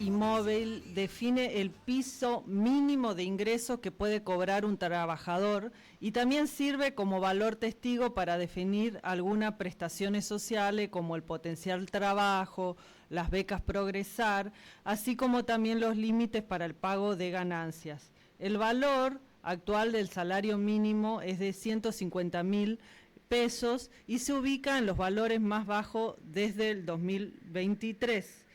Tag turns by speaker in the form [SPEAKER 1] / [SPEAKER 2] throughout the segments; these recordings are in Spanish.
[SPEAKER 1] y móvil define el piso mínimo de ingresos que puede cobrar un trabajador y también sirve como valor testigo para definir algunas prestaciones sociales como el potencial trabajo, las becas Progresar, así como también los límites para el pago de ganancias. El valor actual del salario mínimo es de 150.000 pesos y se ubica en los valores más bajos desde el 2023.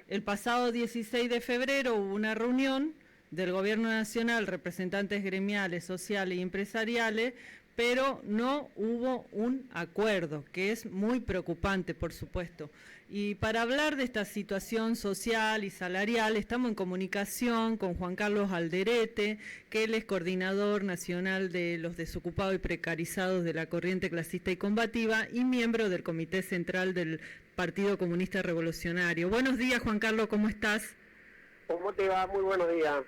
[SPEAKER 1] El pasado 16 de febrero hubo una reunión del Gobierno Nacional, representantes gremiales, sociales y empresariales, pero no hubo un acuerdo, que es muy preocupante, por supuesto. Y para hablar de esta situación social y salarial, estamos en comunicación con Juan Carlos Alderete, que él es coordinador nacional de los desocupados y precarizados de la corriente clasista y combativa y miembro del Comité Central del Partido Comunista Revolucionario. Buenos días, Juan Carlos, ¿cómo estás?
[SPEAKER 2] ¿Cómo te va? Muy buenos días.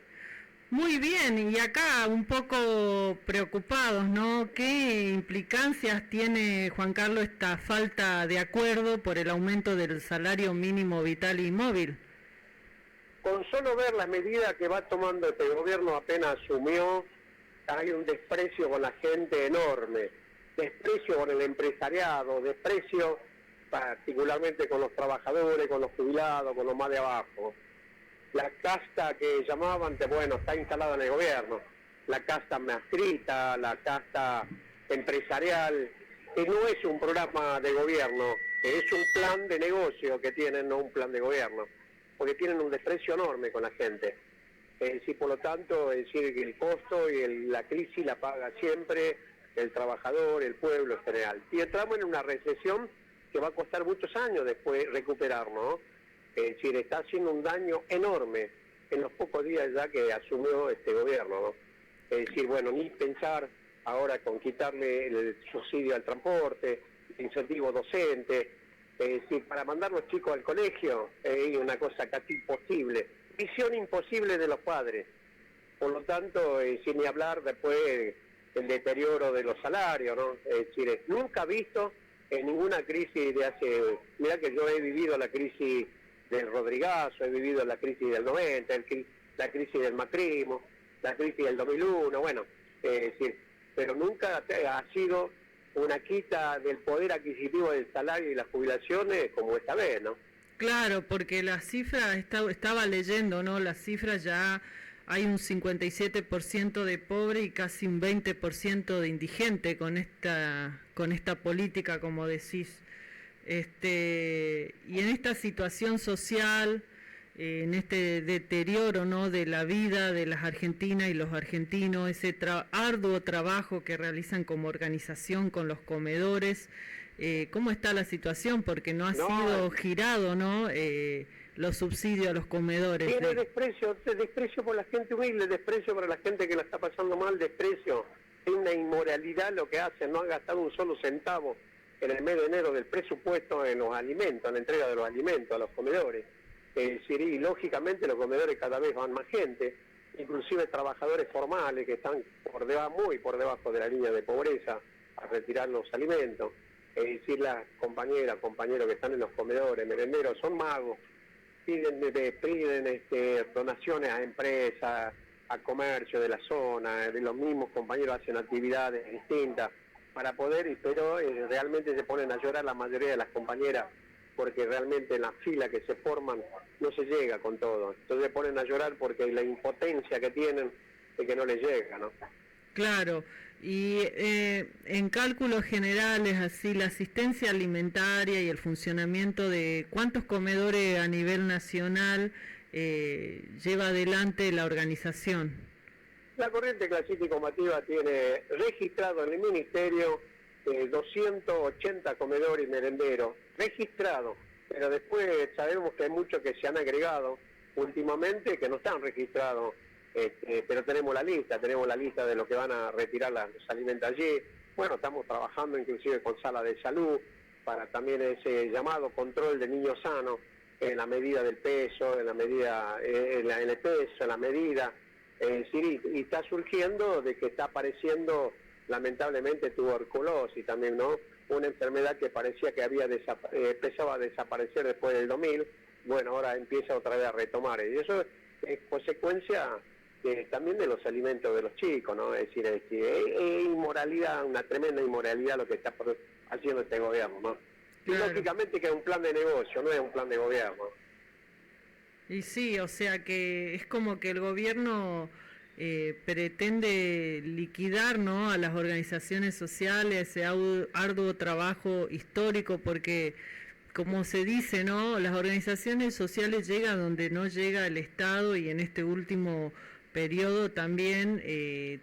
[SPEAKER 1] Muy bien, y acá un poco preocupados, ¿no? ¿Qué implicancias tiene, Juan Carlos, esta falta de acuerdo por el aumento del salario mínimo vital y móvil?
[SPEAKER 2] Con solo ver las medidas que va tomando este gobierno apenas asumió, hay un desprecio con la gente enorme, desprecio con el empresariado, desprecio particularmente con los trabajadores, con los jubilados, con los más de abajo. La casta que llamaban, bueno, está instalada en el gobierno, la casta maestrita, la casta empresarial, que no es un programa de gobierno, es un plan de negocio que tienen, no un plan de gobierno, porque tienen un desprecio enorme con la gente. Es decir, por lo tanto, es decir, que el costo y la crisis la paga siempre el trabajador, el pueblo en general. Y entramos en una recesión que va a costar muchos años después recuperar, ¿no? Es decir, está haciendo un daño enorme en los pocos días ya que asumió este gobierno, ¿no? Es decir, bueno, ni pensar ahora con quitarle el subsidio al transporte, el incentivo docente, es decir, para mandar los chicos al colegio, es una cosa casi imposible, visión imposible de los padres. Por lo tanto, sin ni hablar después del deterioro de los salarios, ¿no? Es decir, nunca visto en ninguna crisis de hace... Mirá que yo he vivido la crisis del Rodrigazo, he vivido la crisis del 90, la crisis del macrismo, la crisis del 2001, bueno, es decir, pero nunca ha sido una quita del poder adquisitivo del salario y las jubilaciones como esta vez, ¿no?
[SPEAKER 1] Claro, porque la cifra, estaba leyendo, ¿no? Las cifras ya hay un 57% de pobre y casi un 20% de indigente con esta política, como decís. Y en esta situación social, en este deterioro, ¿no?, de la vida de las argentinas y los argentinos, ese arduo trabajo que realizan como organización con los comedores, ¿cómo está la situación? Porque no ha sido girado, ¿no?, los subsidios a los comedores.
[SPEAKER 2] Tiene desprecio por la gente humilde, desprecio por la gente que la está pasando mal, desprecio. Es una inmoralidad lo que hacen, no han gastado un solo centavo en el mes de enero del presupuesto en los alimentos, en la entrega de los alimentos a los comedores. Y lógicamente los comedores cada vez van más gente, inclusive trabajadores formales que están muy por debajo de la línea de pobreza a retirar los alimentos. Es decir, las compañeros que están en los comedores, merenderos, son magos, piden donaciones a empresas, a comercio de la zona, de los mismos compañeros hacen actividades distintas para poder, pero realmente se ponen a llorar la mayoría de las compañeras porque realmente en la fila que se forman no se llega con todo. Entonces se ponen a llorar porque la impotencia que tienen es que no les llega, ¿no?
[SPEAKER 1] Claro, y en cálculos generales, así, la asistencia alimentaria y el funcionamiento de cuántos comedores a nivel nacional lleva adelante la organización.
[SPEAKER 2] La corriente clasista y combativa tiene registrado en el Ministerio 280 comedores y merenderos, registrados, pero después sabemos que hay muchos que se han agregado últimamente que no están registrados, pero tenemos la lista de los que van a retirar los alimentos allí. Bueno, estamos trabajando inclusive con salas de salud para también ese llamado control de niños sanos en la medida del peso, en el peso, en la medida. Y está surgiendo de que está apareciendo lamentablemente tuberculosis también, ¿no? Una enfermedad que parecía que empezaba a desaparecer después del 2000, bueno, ahora empieza otra vez a retomar. Y eso es consecuencia también de los alimentos de los chicos, ¿no? Es decir, es inmoralidad, una tremenda inmoralidad lo que está haciendo este gobierno, ¿no?
[SPEAKER 1] Claro.
[SPEAKER 2] Y lógicamente que es un plan de negocio, no es un plan de gobierno.
[SPEAKER 1] Y sí, o sea que es como que el gobierno pretende liquidar, ¿no?, a las organizaciones sociales, ese arduo trabajo histórico, porque como se dice, ¿no?, las organizaciones sociales llegan donde no llega el Estado, y en este último periodo también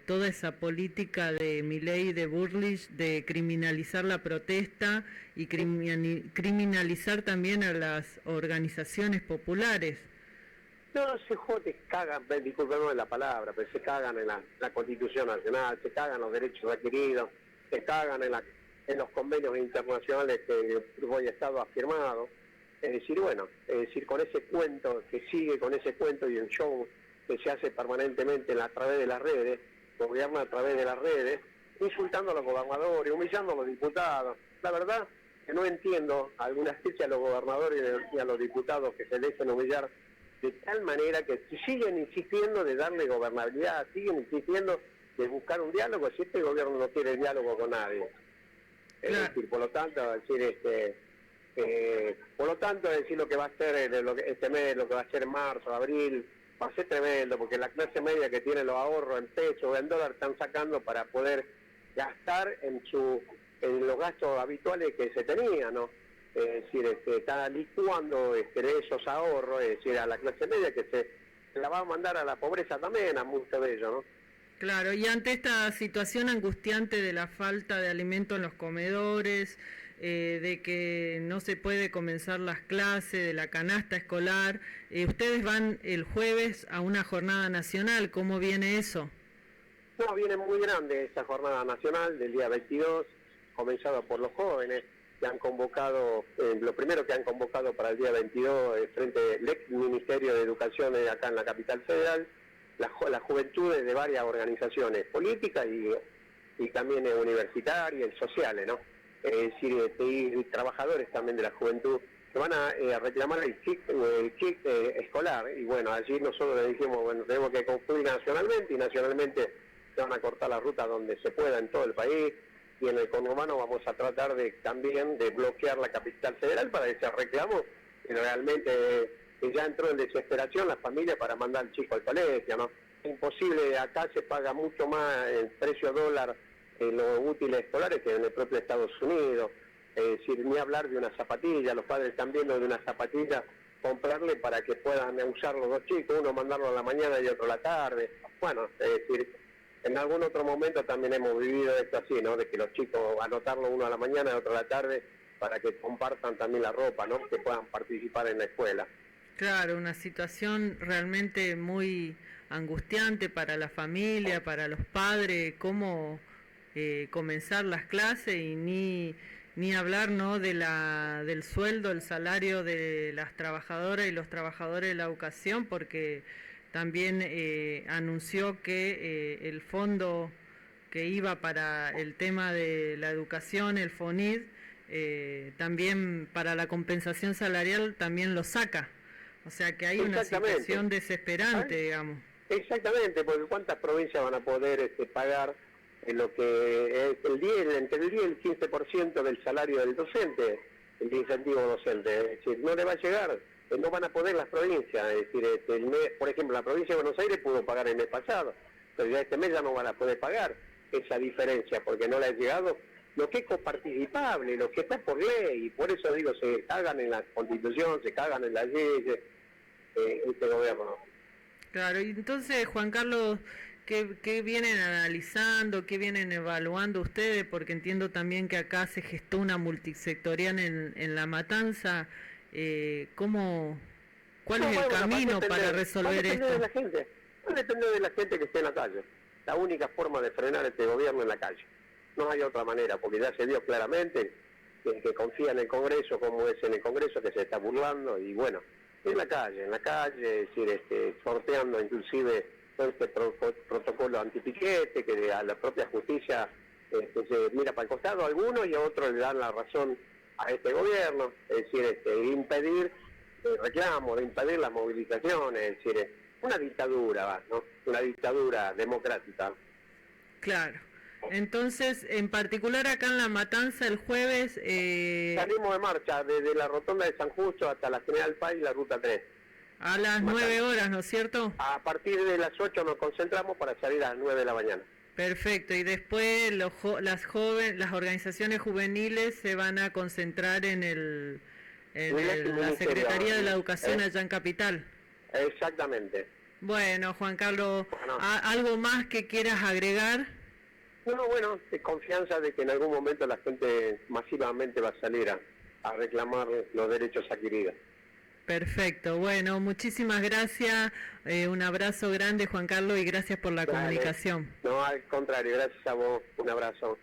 [SPEAKER 1] toda esa política de Milei y de Bullrich de criminalizar la protesta y criminalizar también a las organizaciones populares.
[SPEAKER 2] No, se cagan, discúlpenme la palabra, pero se cagan en la Constitución Nacional, se cagan los derechos adquiridos, se cagan en los convenios internacionales que el Grupo de Estado ha firmado. Es decir, bueno, con ese cuento que sigue, con ese cuento y el show que se hace permanentemente a través de las redes, gobierna a través de las redes, insultando a los gobernadores, humillando a los diputados. La verdad que no entiendo algunas veces a los gobernadores y a los diputados que se dejen humillar de tal manera que siguen insistiendo de darle gobernabilidad, siguen insistiendo de buscar un diálogo, si este gobierno no quiere diálogo con nadie. Es decir, por lo tanto, decir lo que va a ser este mes, lo que va a ser marzo, abril, va a ser tremendo, porque la clase media que tiene los ahorros en pesos o en dólares están sacando para poder gastar en los gastos habituales que se tenían, ¿no? Es decir, está licuando de esos ahorros, es decir, a la clase media que se la va a mandar a la pobreza también, a mucho de ellos, ¿no?
[SPEAKER 1] Claro, y ante esta situación angustiante de la falta de alimento en los comedores, de que no se puede comenzar las clases, de la canasta escolar, ustedes van el jueves a una jornada nacional, ¿cómo viene eso?
[SPEAKER 2] No, viene muy grande esa jornada nacional del día 22, comenzado por los jóvenes, que han convocado, lo primero que han convocado para el día 22 frente al ex Ministerio de Educación acá en la capital federal, las juventudes de varias organizaciones políticas y también universitarias y sociales, ¿no? Es decir, y trabajadores también de la juventud, que van a reclamar el kit escolar, y bueno, allí nosotros le dijimos, bueno, tenemos que concluir nacionalmente, y nacionalmente se van a cortar la ruta donde se pueda en todo el país, y en el conurbano vamos a tratar también de bloquear la capital federal para ese reclamo, que realmente que ya entró en desesperación las familias para mandar al chico al colegio, ¿no? Es imposible, acá se paga mucho más el precio dólar en los útiles escolares que en el propio Estados Unidos. Es decir, ni hablar de una zapatilla, los padres están viendo de una zapatilla comprarle para que puedan usar los dos chicos, uno mandarlo a la mañana y otro a la tarde. Bueno, es decir, en algún otro momento también hemos vivido esto así, ¿no? De que los chicos anotarlo uno a la mañana y otro a la tarde para que compartan también la ropa, ¿no? Que puedan participar en la escuela.
[SPEAKER 1] Claro, una situación realmente muy angustiante para la familia, para los padres, cómo comenzar las clases y ni hablar, ¿no?, del sueldo, el salario de las trabajadoras y los trabajadores de la educación, porque también anunció que el fondo que iba para el tema de la educación, el FONID, también para la compensación salarial también lo saca. O sea que hay una situación desesperante, digamos.
[SPEAKER 2] Exactamente, porque ¿cuántas provincias van a poder pagar lo que es entre el 10 y el 15% del salario del docente, el incentivo docente? Es decir, no le va a llegar, no van a poder las provincias. Es decir, por ejemplo, la provincia de Buenos Aires pudo pagar el mes pasado, pero ya este mes ya no van a poder pagar esa diferencia, porque no le ha llegado lo que es coparticipable, lo que está por ley, y por eso digo, se cagan en la Constitución, se cagan en las leyes, este gobierno.
[SPEAKER 1] Claro, y entonces, Juan Carlos, ¿qué vienen analizando, qué vienen evaluando ustedes? Porque entiendo también que acá se gestó una multisectorial en La Matanza. ¿Cuál es el camino para resolver esto?
[SPEAKER 2] Va a depender de la gente que esté en la calle. La única forma de frenar este gobierno en la calle. No hay otra manera, porque ya se vio claramente que confía en el Congreso, como es en el Congreso, que se está burlando, y bueno, en la calle, es decir, sorteando inclusive todo este protocolo antipiquete, que a la propia justicia se mira para el costado a algunos y a otros le dan la razón a este gobierno, es decir, impedir reclamos, de impedir las movilizaciones, es decir, una dictadura, ¿no? Una dictadura democrática.
[SPEAKER 1] Claro. Entonces, en particular acá en La Matanza el jueves...
[SPEAKER 2] Salimos de marcha desde la rotonda de San Justo hasta la General Paz y la Ruta 3.
[SPEAKER 1] A las 9 horas, ¿no es cierto?
[SPEAKER 2] A partir de las 8 nos concentramos para salir a las 9 de la mañana.
[SPEAKER 1] Perfecto, y después las organizaciones juveniles se van a concentrar en la Secretaría de la Educación allá en Capital.
[SPEAKER 2] Exactamente.
[SPEAKER 1] Bueno, Juan Carlos, ¿algo más que quieras agregar?
[SPEAKER 2] No, bueno, de confianza de que en algún momento la gente masivamente va a salir a reclamar los derechos adquiridos.
[SPEAKER 1] Perfecto, bueno, muchísimas gracias, un abrazo grande Juan Carlos y gracias por la comunicación.
[SPEAKER 2] No, al contrario, gracias a vos, un abrazo.